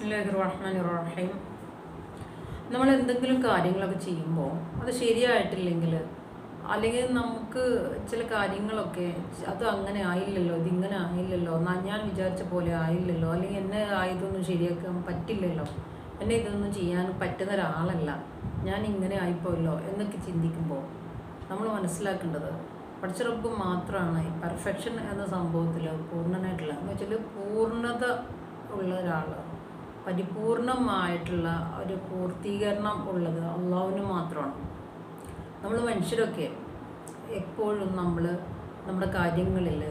ബിസ്മില്ലാഹിർ റഹ്മാനിർ റഹീം. നമ്മൾ എന്തെങ്കിലും കാര്യങ്ങളൊക്കെ ചെയ്യുമ്പോൾ അത് ശരിയായിട്ടില്ലെങ്കിൽ, അല്ലെങ്കിൽ നമുക്ക് ചില കാര്യങ്ങളൊക്കെ അത് അങ്ങനെ ആയില്ലല്ലോ, ഇതിങ്ങനെ ആയില്ലല്ലോ, ഞാൻ വിചാരിച്ച പോലെ ആയില്ലല്ലോ, അല്ലെങ്കിൽ എന്നെ ഇതൊന്നും ശരിയാക്കാൻ പറ്റില്ലല്ലോ, എന്നെ ഇതൊന്നും ചെയ്യാൻ പറ്റുന്ന ഒരാളല്ല, ഞാൻ ഇങ്ങനെ ആയിപ്പോയല്ലോ എന്നൊക്കെ ചിന്തിക്കുമ്പോൾ നമ്മൾ മനസ്സിലാക്കേണ്ടത് പഠിച്ച റബ്ബ് മാത്രമാണ് ഈ പെർഫെക്ഷൻ എന്ന സംഭവത്തിൽ പൂർണ്ണനായിട്ടുള്ള, എന്ന് വെച്ചാൽ പൂർണ്ണത ഉള്ള ഒരാൾ, പരിപൂർണമായിട്ടുള്ള ഒരു പൂർത്തീകരണം ഉള്ളത് അള്ളാഹുവിന് മാത്രമാണ്. നമ്മൾ മനുഷ്യരൊക്കെ എപ്പോഴും നമ്മുടെ കാര്യങ്ങളിൽ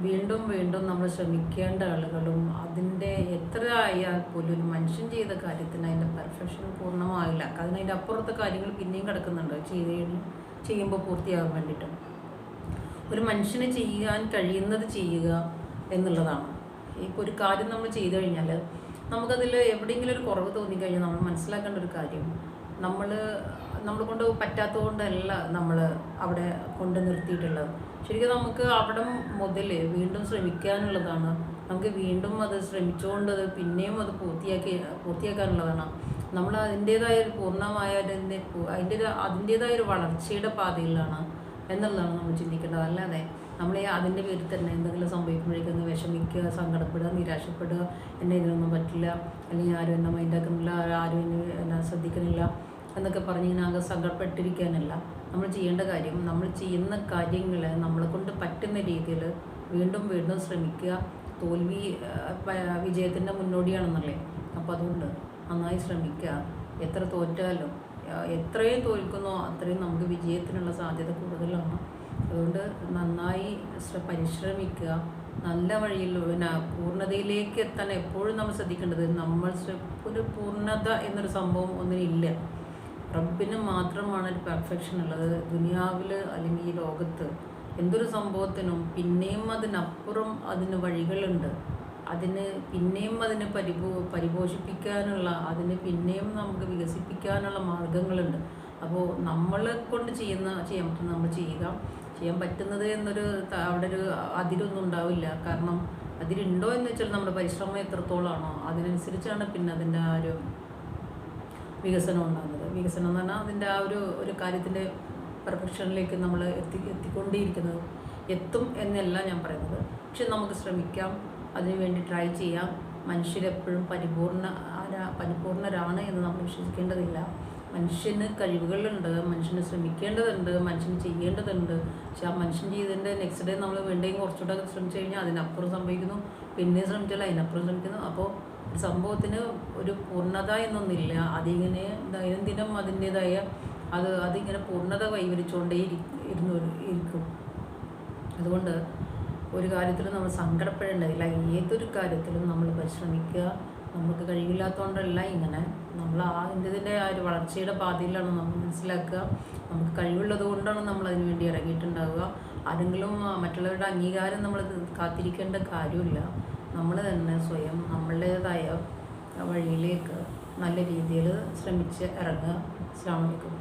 വീണ്ടും വീണ്ടും നമ്മൾ ശ്രമിക്കേണ്ട ആളുകളും, അതിൻ്റെ എത്ര ആയാൽ പോലും ഒരു മനുഷ്യൻ ചെയ്ത കാര്യത്തിന് അതിൻ്റെ പെർഫെക്ഷൻ പൂർണ്ണമാകില്ല. അതിൻ്റെ അപ്പുറത്തെ കാര്യങ്ങൾ പിന്നെയും കിടക്കുന്നുണ്ട് ചെയ്യുമ്പോൾ പൂർത്തിയാകാൻ വേണ്ടിയിട്ട്. ഒരു മനുഷ്യന് ചെയ്യാൻ കഴിയുന്നത് ചെയ്യുക എന്നുള്ളതാണ്. ഇപ്പോൾ ഒരു കാര്യം നമ്മൾ ചെയ്തു കഴിഞ്ഞാൽ നമുക്കതിൽ എവിടെയെങ്കിലും ഒരു കുറവ് തോന്നിക്കഴിഞ്ഞാൽ നമ്മൾ മനസ്സിലാക്കേണ്ട ഒരു കാര്യം, നമ്മൾ കൊണ്ട് പറ്റാത്തത് കൊണ്ടല്ല നമ്മൾ അവിടെ കൊണ്ട് നിർത്തിയിട്ടുള്ളത്. ശരിക്കും നമുക്ക് അവിടെ മുതൽ വീണ്ടും ശ്രമിക്കാനുള്ളതാണ്. നമുക്ക് വീണ്ടും അത് ശ്രമിച്ചുകൊണ്ട് പിന്നെയും അത് പൂർത്തിയാക്കാനുള്ളതാണ്. നമ്മൾ അതിൻ്റേതായ ഒരു പൂർണ്ണമായ അതിൻ്റേതായ ഒരു വളർച്ചയുടെ പാതയിലാണ് എന്നുള്ളതാണ് നമ്മൾ ചിന്തിക്കേണ്ടത്. അല്ലാതെ നമ്മൾ അതിൻ്റെ പേരിൽ തന്നെ എന്തെങ്കിലും സംഭവിക്കുമ്പോഴേക്കും വിഷമിക്കുക, സങ്കടപ്പെടുക, നിരാശപ്പെടുക, എന്നെ ഇതിനൊന്നും പറ്റില്ല, അല്ലെങ്കിൽ ആരും എന്നെ മൈൻഡാക്കുന്നില്ല, ആരും എന്നെ ശ്രദ്ധിക്കുന്നില്ല എന്നൊക്കെ പറഞ്ഞ് ഇങ്ങനെ ആകെ സങ്കടപ്പെട്ടിരിക്കാനല്ല നമ്മൾ ചെയ്യേണ്ട കാര്യം. നമ്മൾ ചെയ്യുന്ന കാര്യങ്ങൾ നമ്മളെ കൊണ്ട് പറ്റുന്ന രീതിയിൽ വീണ്ടും വീണ്ടും ശ്രമിക്കുക. തോൽവി വിജയത്തിൻ്റെ മുന്നോടിയാണെന്നല്ലേ. അപ്പോൾ അതുകൊണ്ട് നന്നായി ശ്രമിക്കുക. എത്ര തോറ്റാലും, എത്രയും തോൽക്കുന്നോ അത്രയും നമുക്ക് വിജയത്തിനുള്ള സാധ്യത കൂടുതലാണ്. അതുകൊണ്ട് നന്നായി പരിശ്രമിക്കുക. നല്ല വഴിയിൽ പൂർണ്ണതയിലേക്ക് എത്താൻ എപ്പോഴും നമ്മൾ ശ്രദ്ധിക്കേണ്ടത്, ഒരു പൂർണ്ണത എന്നൊരു സംഭവം ഒന്നിനില്ല. റബ്ബിന് മാത്രമാണ് ഒരു പെർഫെക്ഷൻ ഉള്ളത്. ദുനിയാവിൽ അല്ലെങ്കിൽ ഈ ലോകത്ത് എന്തൊരു സംഭവത്തിനും പിന്നെയും അതിനപ്പുറം അതിന് വഴികളുണ്ട്. പിന്നെയും അതിനെ പരിപോഷിപ്പിക്കാനുള്ള, അതിനെ നമുക്ക് വികസിപ്പിക്കാനുള്ള മാർഗങ്ങളുണ്ട്. അപ്പോൾ നമ്മളെ കൊണ്ട് ചെയ്യാൻ പറ്റുന്ന നമ്മൾ ചെയ്യാൻ പറ്റുന്നത് അവിടെ ഒരു അതിരൊന്നും ഉണ്ടാവില്ല. കാരണം അതിരുണ്ടോ എന്ന് വെച്ചാൽ നമ്മുടെ പരിശ്രമം എത്രത്തോളമാണോ അതിനനുസരിച്ചാണ് പിന്നെ അതിൻ്റെ ആ ഒരു വികസനം ഉണ്ടാകുന്നത്. വികസനം എന്ന് പറഞ്ഞാൽ അതിൻ്റെ ആ ഒരു കാര്യത്തിൻ്റെ പെർഫെക്ഷനിലേക്ക് നമ്മൾ എത്തിക്കൊണ്ടേയിരിക്കുന്നത്. എത്തും എന്നല്ല ഞാൻ പറയുന്നത്, പക്ഷെ നമുക്ക് ശ്രമിക്കാം, അതിനുവേണ്ടി ട്രൈ ചെയ്യാം. മനുഷ്യരെപ്പോഴും പരിപൂർണരാണ് എന്ന് നമ്മൾ വിശ്വസിക്കേണ്ടതില്ല. മനുഷ്യന് കഴിവുകളുണ്ട്, മനുഷ്യന് ശ്രമിക്കേണ്ടതുണ്ട്, മനുഷ്യന് ചെയ്യേണ്ടതുണ്ട്. പക്ഷെ ആ മനുഷ്യൻ ചെയ്തതിൻ്റെ നെക്സ്റ്റ് ഡേ നമ്മൾ വേണ്ടെങ്കിൽ കുറച്ചുകൂടെ ശ്രമിച്ചു കഴിഞ്ഞാൽ അതിനപ്പുറം സംഭവിക്കുന്നു, പിന്നെ ശ്രമിച്ചാൽ അതിനപ്പുറം ശ്രമിക്കുന്നു. അപ്പോൾ ഒരു സംഭവത്തിന് ഒരു പൂർണ്ണത എന്നൊന്നില്ല. അതിങ്ങനെ ദൈനംദിനം അതിൻ്റേതായ അതിങ്ങനെ പൂർണ്ണത കൈവരിച്ചുകൊണ്ടേ ഇരിക്കും. അതുകൊണ്ട് ഒരു കാര്യത്തിലും നമ്മൾ സങ്കടപ്പെടേണ്ടതില്ല. ഏതൊരു കാര്യത്തിലും നമ്മൾ പരിശ്രമിക്കുക. നമുക്ക് കഴിവില്ലാത്തതുകൊണ്ടല്ല ഇങ്ങനെ, നമ്മൾ അതിൻ്റെ ആ ഒരു വളർച്ചയുടെ പാതയിലാണ് നമ്മൾ മനസ്സിലാക്കുക. നമുക്ക് കഴിവുള്ളത് കൊണ്ടാണ് നമ്മൾ അതിനു വേണ്ടി ഇറങ്ങിയിട്ടുണ്ടാവുക. ആരെങ്കിലും മറ്റുള്ളവരുടെ അംഗീകാരം നമ്മൾ കാത്തിരിക്കേണ്ട കാര്യമില്ല. നമ്മൾ തന്നെ സ്വയം നമ്മളുടേതായ വഴിയിലേക്ക് നല്ല രീതിയിൽ ശ്രമിച്ച് ഇറങ്ങുക. അസ്സലാമു അലൈക്കും.